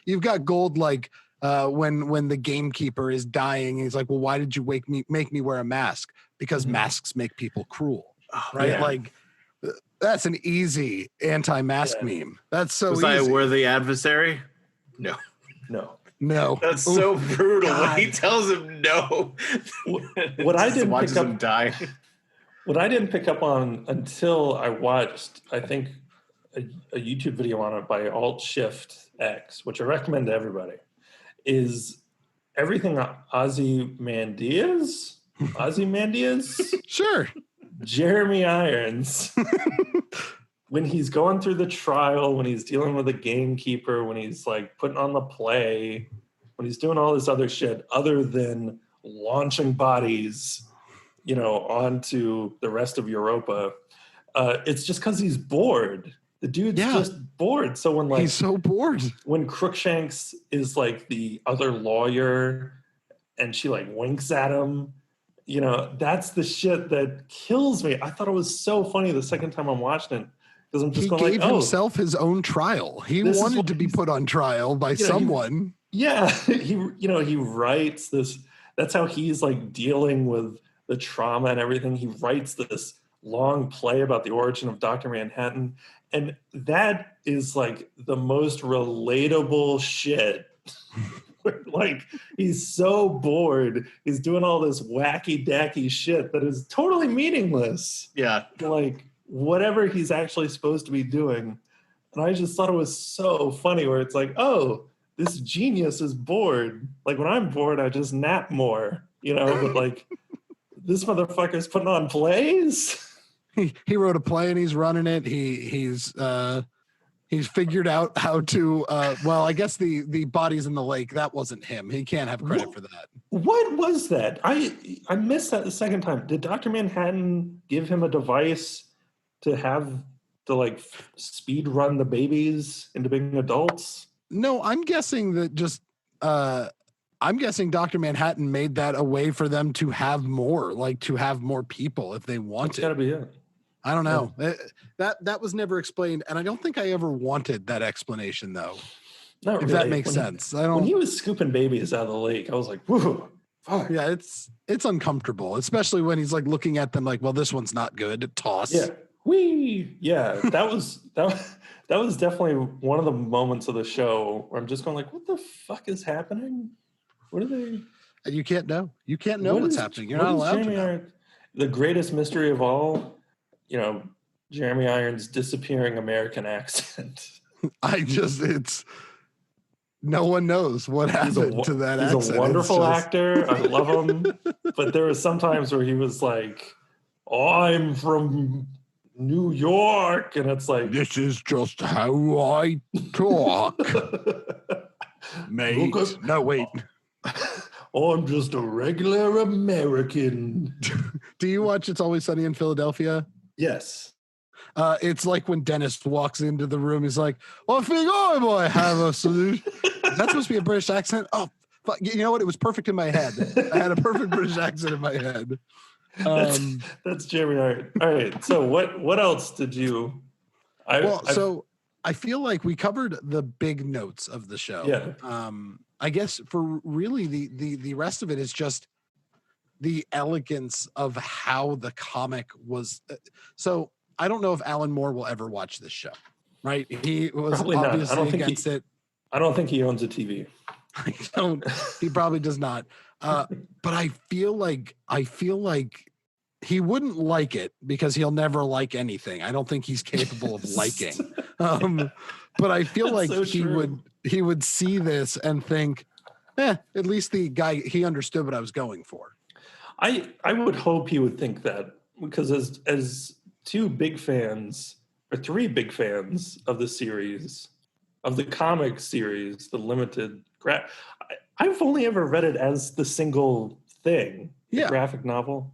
you've got Gold like when the gamekeeper is dying, he's like, well, why did you make me wear a mask? Because masks make people cruel, right? Yeah. Like that's an easy anti-mask meme. That's so Was easy. I a worthy adversary? No. No, that's so brutal. When he tells him no, what I didn't pick up, him die. What I didn't pick up on until I watched, I think, a YouTube video on it by Alt Shift X, which I recommend to everybody, is everything Ozymandias, sure, Jeremy Irons. When he's going through the trial, when he's dealing with a gamekeeper, when he's like putting on the play, when he's doing all this other shit other than launching bodies, onto the rest of Europa, it's just because he's bored. The dude's just bored. So when he's so bored, when Crookshanks is like the other lawyer and she like winks at him, that's the shit that kills me. I thought it was so funny the second time I'm watching it. He gave himself his own trial. He wanted to be put on trial by someone. He writes this. That's how he's like dealing with the trauma and everything. He writes this long play about the origin of Dr. Manhattan. And that is like the most relatable shit. Like he's so bored. He's doing all this wacky dacky shit that is totally meaningless. Yeah. Like, whatever he's actually supposed to be doing. And I just thought it was so funny where it's like, oh, this genius is bored. Like when I'm bored, I just nap more, but like this motherfucker's putting on plays. He wrote a play and he's running it. He's figured out how to, I guess the bodies in the lake, that wasn't him. He can't have credit for that. What was that? I missed that the second time. Did Dr. Manhattan give him a device to have to like speed run the babies into being adults? No, I'm guessing that Dr. Manhattan made that a way for them to have more people if they wanted. That's gotta be it. I don't know. That was never explained, and I don't think I ever wanted that explanation though. Not if really. That makes sense. When he was scooping babies out of the lake, I was like, whoa. Fuck. Yeah, it's uncomfortable, especially when he's like looking at them like, well, this one's not good. Toss. Yeah. Whee! Yeah, that was definitely one of the moments of the show where I'm just going like, what the fuck is happening? What are they? And you can't know. You can't know what's happening. You're not allowed to know. The greatest mystery of all, Jeremy Irons' disappearing American accent. it's no one knows what happened to that accent. He's a wonderful actor. I love him. But there was some times where he was like, I'm from New York. And it's like, this is just how I talk. Mate. No, wait. I'm just a regular American. Do you watch It's Always Sunny in Philadelphia? Yes. It's like when Dennis walks into the room, he's like, I think I might have a solution. That's supposed to be a British accent? Oh, fuck. You know what? It was perfect in my head. I had a perfect British accent in my head. That's Jeremy Irons. All right. So what else did you... So I feel like we covered the big notes of the show. Yeah. I guess for really the rest of it is just the elegance of how the comic was. So I don't know if Alan Moore will ever watch this show, right? He was Probably obviously against it. I don't think he owns a TV. He probably does not. But I feel like he wouldn't like it because he'll never like anything. I don't think he's capable of liking. But I feel like so he would see this and think, at least the guy, he understood what I was going for. I would hope he would think that, because as three big fans of the series, of the comic series, the limited I've only ever read it as the single thing, the graphic novel.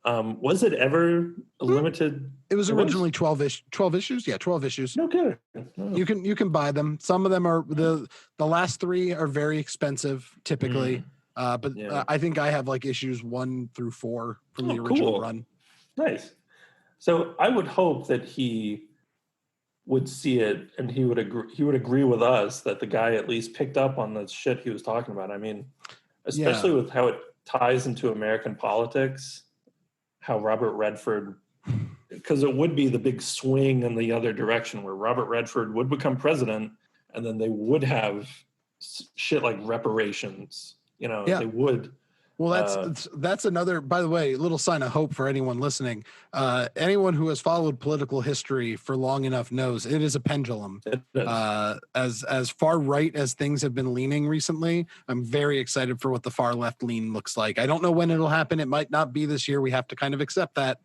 Was it ever a limited? It was originally 12 issues. Yeah, 12 issues. No kidding. No. You can buy them. Some of them are the last 3 are very expensive typically. But I think I have like issues 1 through 4 from the original run. Nice. So I would hope that he would see it and he would agree with us that the guy at least picked up on the shit he was talking about. I mean, especially with how it ties into American politics, how Robert Redford, because it would be the big swing in the other direction where Robert Redford would become president and then they would have shit like reparations. They would. Well, that's another, by the way, little sign of hope for anyone listening. Anyone who has followed political history for long enough knows it is a pendulum. As far right as things have been leaning recently, I'm very excited for what the far left lean looks like. I don't know when it'll happen. It might not be this year. We have to kind of accept that.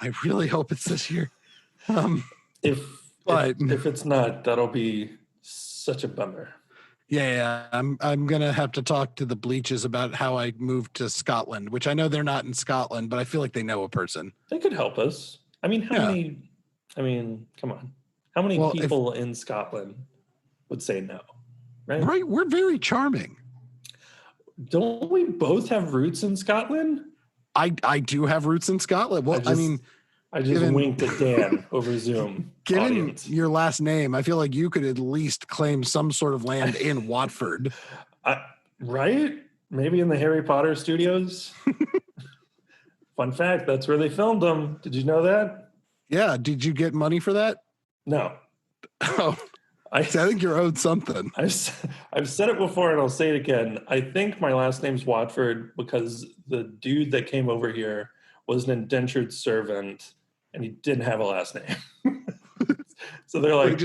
I really hope it's this year. If it's not, that'll be such a bummer. Yeah, I'm gonna have to talk to the Bleaches about how I moved to Scotland, which I know they're not in Scotland, but I feel like they know a person. They could help us. I mean, how many? I mean, come on, how many people in Scotland would say no? Right, we're very charming. Don't we both have roots in Scotland? I do have roots in Scotland. Well, I just winked at Dan over Zoom. Given your last name, I feel like you could at least claim some sort of land in Watford. Right? Maybe in the Harry Potter studios. Fun fact, that's where they filmed them. Did you know that? Yeah. Did you get money for that? No. Oh, I think you're owed something. I've said it before and I'll say it again. I think my last name's Watford because the dude that came over here was an indentured servant and he didn't have a last name. So they're like,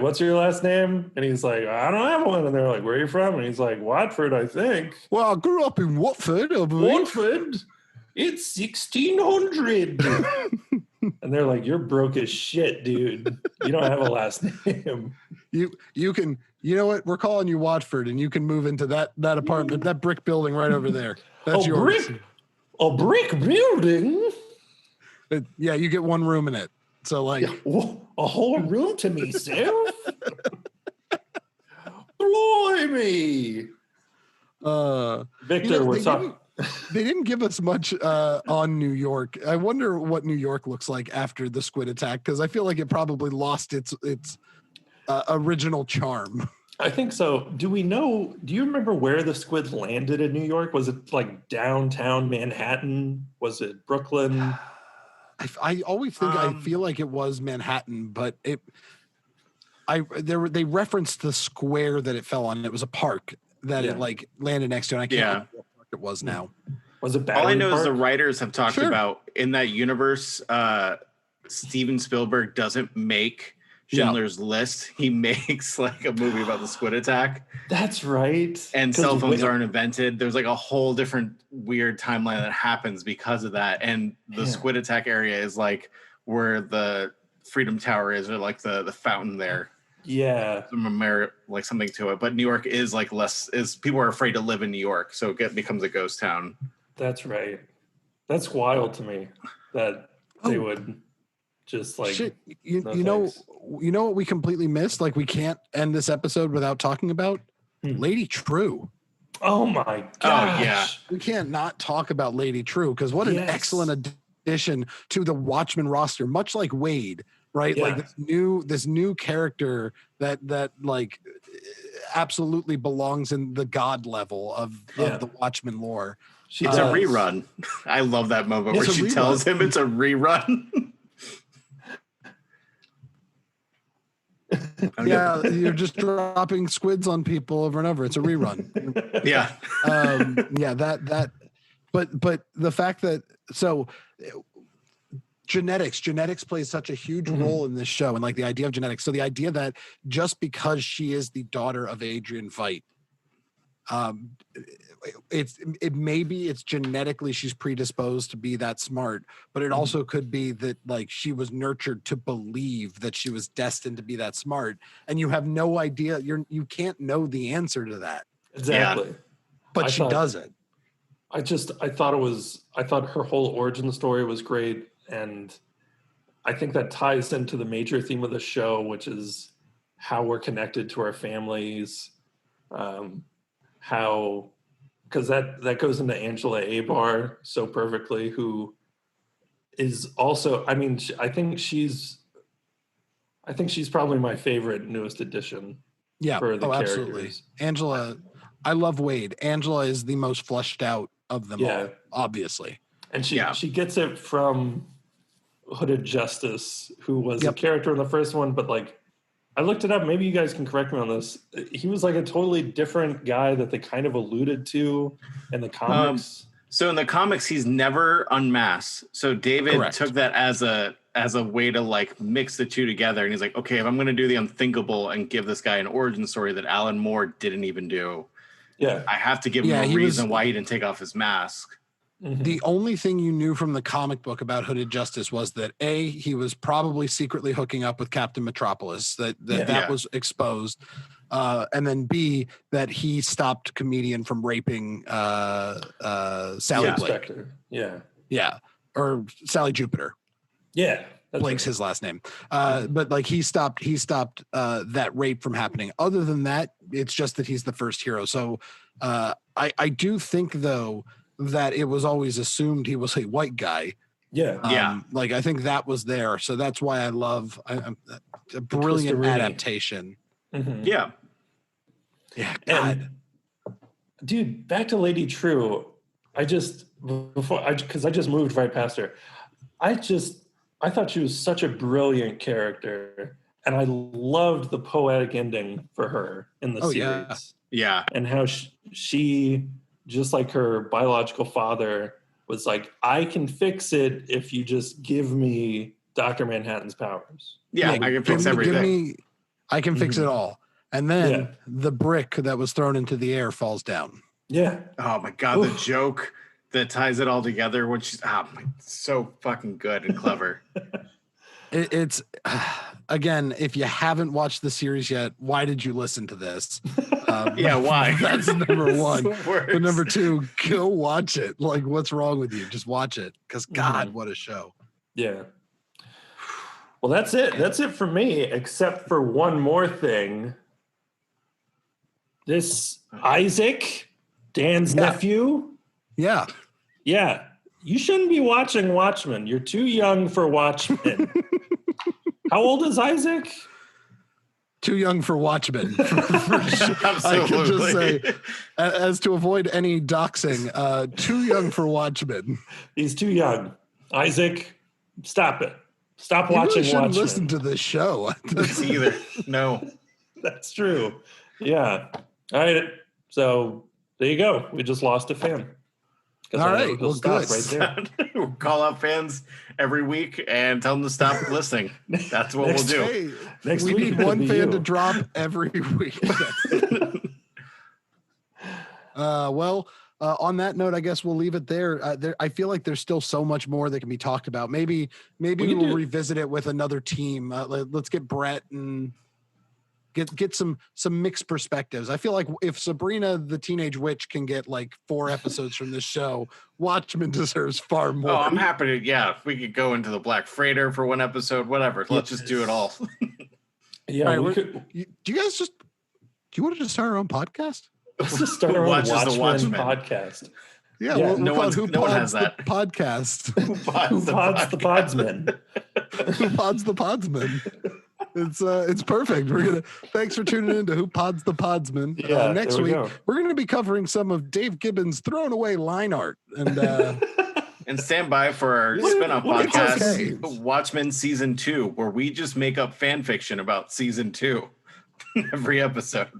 what's your last name? And he's like, I don't have one. And they're like, where are you from? And he's like, Watford, I think. Well, I grew up in Watford. Watford? It's 1600. And they're like, you're broke as shit, dude. You don't have a last name. You can, you know what? We're calling you Watford and you can move into that apartment, that brick building right over there. That's yours. A brick building? Yeah, you get one room in it. So like a whole room to myself? Blimey. Victor, we're talking. They didn't give us much on New York. I wonder what New York looks like after the squid attack, because I feel like it probably lost its original charm. I think so. Do you remember where the squid landed in New York? Was it like downtown Manhattan? Was it Brooklyn? I always think I feel like it was Manhattan, but they referenced the square that it fell on. It was a park that it like landed next to, and I can't remember what park it was now. Was it All I Battery know Park? is the writers have talked Sure. about in that universe, Steven Spielberg doesn't make Schindler's List. He makes like a movie about the squid attack. That's right. And cell phones aren't invented. There's like a whole different weird timeline that happens because of that. And the squid attack area is like where the Freedom Tower is, or like the fountain there. Yeah. Like something to it. But New York is like people are afraid to live in New York. So it becomes a ghost town. That's right. That's wild to me that they would just like shit. You know what we completely missed? Like, we can't end this episode without talking about Lady True. Oh my gosh. Oh yeah. We can't not talk about Lady True, because what an excellent addition to the Watchmen roster, much like Wade, right? Yeah. Like this new character that like absolutely belongs in the god level of the Watchmen lore. It's a rerun. I love that moment where she tells him it's a rerun. Yeah, you're just dropping squids on people over and over. It's a rerun. Yeah. But the fact that genetics plays such a huge role in this show, and like the idea of genetics. So the idea that just because she is the daughter of Adrian Veidt, it's genetically she's predisposed to be that smart, but it also could be that like she was nurtured to believe that she was destined to be that smart, and you have no idea. You can't know the answer to that. Exactly. But she doesn't. I thought her whole origin story was great, and I think that ties into the major theme of the show, which is how we're connected to our families. Because that goes into Angela Abar so perfectly, who is also, I mean, I think she's probably my favorite newest addition. For the characters. Absolutely. Angela, I love Wade. Angela is the most fleshed out of them all, obviously. And she gets it from Hooded Justice, who was a character in the first one, but like, I looked it up. Maybe you guys can correct me on this. He was like a totally different guy that they kind of alluded to in the comics. So in the comics, he's never unmasked. So David took that as a way to like mix the two together. And he's like, okay, if I'm going to do the unthinkable and give this guy an origin story that Alan Moore didn't even do, I have to give him a reason why he didn't take off his mask. The only thing you knew from the comic book about Hooded Justice was that A, he was probably secretly hooking up with Captain Metropolis, that was exposed. And then B, that he stopped comedian from raping Sally Blake. Yeah. Or Sally Jupiter. Yeah. Blake's his last name. But like he stopped that rape from happening. Other than that, it's just that he's the first hero. So I do think though that it was always assumed he was a white guy. Like I think that was there. So that's why I love a brilliant adaptation. Yeah. God. Dude, back to Lady True. I just moved right past her. I thought she was such a brilliant character, and I loved the poetic ending for her in the series. Yeah. And how she, just like her biological father, was like, I can fix it if you just give me Dr. Manhattan's powers. Yeah, I can fix everything. I can fix it all. And then the brick that was thrown into the air falls down. Yeah. Oh my God, the joke that ties it all together when she's so fucking good and clever. It's again, if you haven't watched the series yet, why did you listen to this? Why? That's number one. But number two, go watch it. Like, what's wrong with you? Just watch it. Because God, what a show. Yeah. Well, that's it. That's it for me, except for one more thing. This Isaac, Dan's nephew. Yeah. Yeah. You shouldn't be watching Watchmen. You're too young for Watchmen. How old is Isaac? Too young for Watchmen. For sure. Absolutely. I can just say, as to avoid any doxing, too young for Watchmen. He's too young. Isaac, stop it. Stop You watching really shouldn't Watchmen. listen to this show. Either. No. That's true. Yeah. All right. So there you go. We just lost a fan. All right, well, good. Right there. We'll call out fans every week and tell them to stop listening. That's what we'll do. Hey, Next we week need one fan to drop every week. On that note, I guess we'll leave it there. I feel like there's still so much more that can be talked about. Maybe we'll revisit it with another team. Let's get Brett and get some mixed perspectives. I feel like if Sabrina the Teenage Witch can get like 4 episodes from this show, Watchmen deserves far more. Oh, I'm happy to. Yeah, we could go into the Black Freighter for one episode, whatever. Let's just do it all. Yeah, all right, do you guys do you want to just start our own podcast? Let's just start our own Watchmen podcast. Yeah, well, no one has that podcast. Who pods the Podsman? Who pods the Podsman? It's perfect. Thanks for tuning in to Who Pods the Podsman. Yeah, next week we're going to be covering some of Dave Gibbons' thrown away line art and and stand by for our spin-off podcast, Watchmen Season 2, where we just make up fan fiction about Season 2 every episode.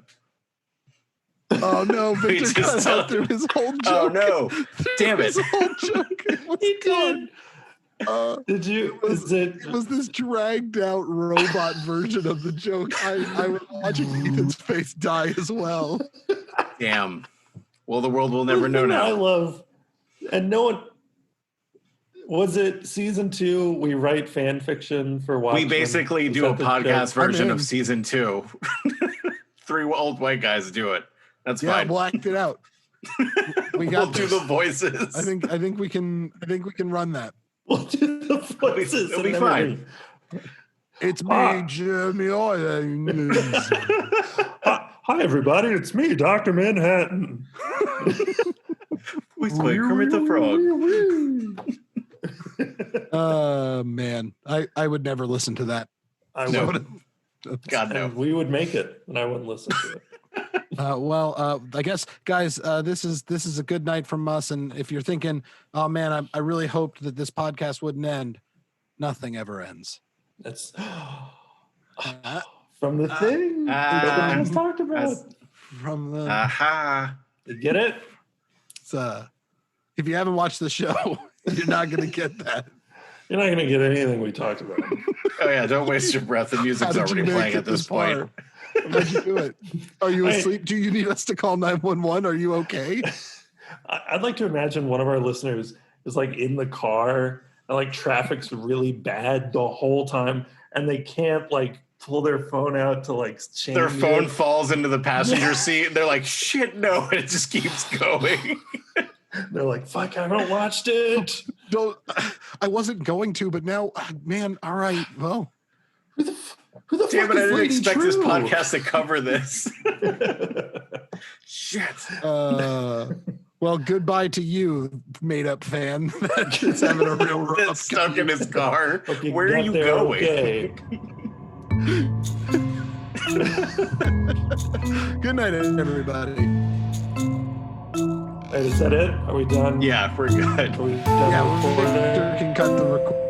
Oh no, Victor cut out through his whole joke. Oh no, damn it. His whole joke. He did. Did you? It was this dragged out robot version of the joke. I was watching Ethan's face die as well. Damn. Well, the world will never know now. I love, and no one. Was it Season 2? We write fan fiction for Watchmen. We basically do a podcast version of Season 2. 3 old white guys do it. That's fine. We'll act it out. We'll do the voices. I think we can run that. We'll do the voices. It'll be fine. It's me, Jeremy Irons. Hi, everybody. It's me, Dr. Manhattan. Voiced by Kermit the Frog. Man, I would never listen to that. I would. God no. We would make it, and I wouldn't listen to it. I guess, guys, this is a good night from us. And if you're thinking, oh man, I really hoped that this podcast wouldn't end, nothing ever ends. That's from the thing that we just talked about. From the You get it? If you haven't watched the show, you're not going to get that. You're not going to get anything we talked about. Oh yeah, don't waste your breath. The music's already playing at this point. How'd you do it? Are you asleep? Do you need us to call 911? Are you okay? I'd like to imagine one of our listeners is like in the car and like traffic's really bad the whole time and they can't like pull their phone out to like change their phone falls into the passenger seat and they're like, shit, no, and it just keeps going. They're like, fuck, I haven't watched it. I wasn't going to, but now, man, all right, well. Who the Damn fuck it, I is didn't Lady expect True? this podcast to cover this. Shit. Well, goodbye to you, made-up fan that's having a real rough. That's stuck in his car. Where are you going? Okay. Good night, everybody. Wait, is that it? Are we done? Yeah, we're good. Are we done recording? Victor can cut the record.